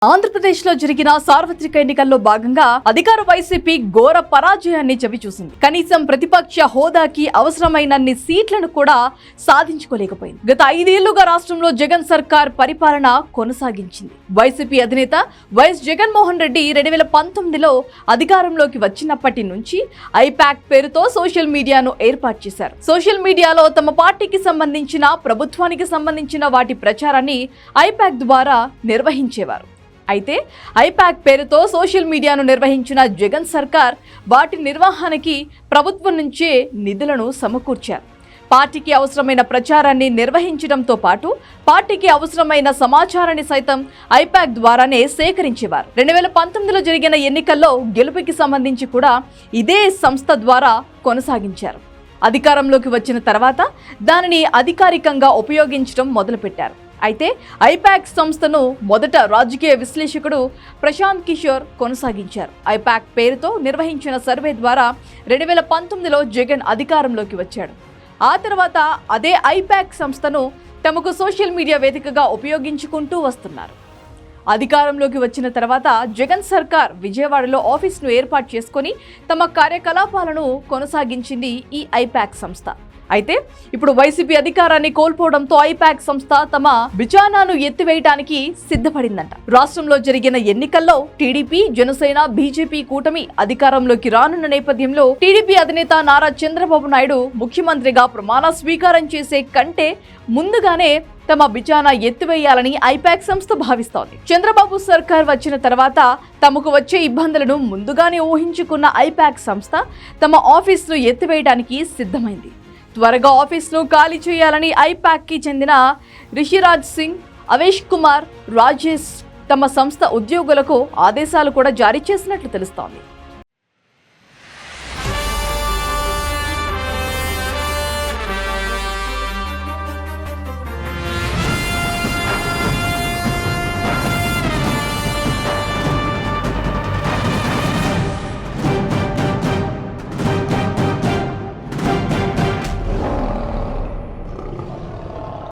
ఆంధ్రప్రదేశ్లో జరిగిన సార్వత్రిక ఎన్నికల్లో భాగంగా అధికార వైసీపీ ఘోర పరాజయాన్ని చవిచూసింది. కనీసం ప్రతిపక్ష హోదాకి అవసరమైనన్ని సీట్లను కూడా సాధించుకోలేకపోయింది. గత 5 ఏళ్లుగా రాష్ట్రంలో జగన్ సర్కార్ పరిపాలన కొనసాగించింది. వైసీపీ అధినేత వైఎస్ జగన్మోహన్ రెడ్డి 2019లో అధికారంలోకి వచ్చినప్పటి నుంచి ఐపాక్ పేరుతో సోషల్ మీడియాను ఏర్పాటు చేశారు. సోషల్ మీడియాలో తమ పార్టీకి సంబంధించిన, ప్రభుత్వానికి సంబంధించిన వాటి ప్రచారాన్ని ఐపాక్ ద్వారా నిర్వహించేవారు. అయితే ఐపాక్ పేరుతో సోషల్ మీడియాను నిర్వహించిన జగన్ సర్కార్ వాటి నిర్వహణకి ప్రభుత్వం నుంచే నిధులను సమకూర్చారు. పార్టీకి అవసరమైన ప్రచారాన్ని నిర్వహించడంతో పాటు పార్టీకి అవసరమైన సమాచారాన్ని సైతం ఐపాక్ ద్వారానే సేకరించేవారు. 2019లో జరిగిన ఎన్నికల్లో గెలుపుకి సంబంధించి కూడా ఇదే సంస్థ ద్వారా కొనసాగించారు. అధికారంలోకి వచ్చిన తర్వాత దానిని అధికారికంగా ఉపయోగించడం మొదలుపెట్టారు. అయితే ఐపాక్ సంస్థను మొదట రాజకీయ విశ్లేషకుడు ప్రశాంత్ కిషోర్ కొనసాగించారు. ఐపాక్ పేరుతో నిర్వహించిన సర్వే ద్వారా 2019లో జగన్ అధికారంలోకి వచ్చాడు. ఆ తర్వాత అదే ఐపాక్ సంస్థను తమకు సోషల్ మీడియా వేదికగా ఉపయోగించుకుంటూ వస్తున్నారు. అధికారంలోకి వచ్చిన తర్వాత జగన్ సర్కార్ విజయవాడలో ఆఫీస్ను ఏర్పాటు చేసుకొని తమ కార్యకలాపాలను కొనసాగించింది ఈ ఐపాక్ సంస్థ. అయితే ఇప్పుడు వైసీపీ అధికారాన్ని కోల్పోవడంతో ఐపాక్ సంస్థ తమ విచారణను ఎత్తివేయడానికి సిద్ధపడిందంట. రాష్ట్రంలో జరిగిన ఎన్నికల్లో టీడీపీ, జనసేన, బీజేపీ కూటమి అధికారంలోకి రానున్న నేపథ్యంలో టీడీపీ అధినేత నారా చంద్రబాబు నాయుడు ముఖ్యమంత్రిగా ప్రమాణ స్వీకారం చేసే కంటే ముందుగానే తమ విచారణ ఎత్తివేయాలని ఐపాక్ సంస్థ భావిస్తోంది. చంద్రబాబు సర్కార్ వచ్చిన తర్వాత తమకు వచ్చే ఇబ్బందులను ముందుగానే ఊహించుకున్న ఐపాక్ సంస్థ తమ ఆఫీసును ఎత్తివేయడానికి సిద్ధమైంది. త్వరగా ఆఫీస్ను ఖాళీ చేయాలని ఐపాక్కి చెందిన రిషిరాజ్ సింగ్, అవేష్ కుమార్, రాజేష్ తమ సంస్థ ఉద్యోగులకు ఆదేశాలు కూడా జారీ చేసినట్లు తెలుస్తోంది.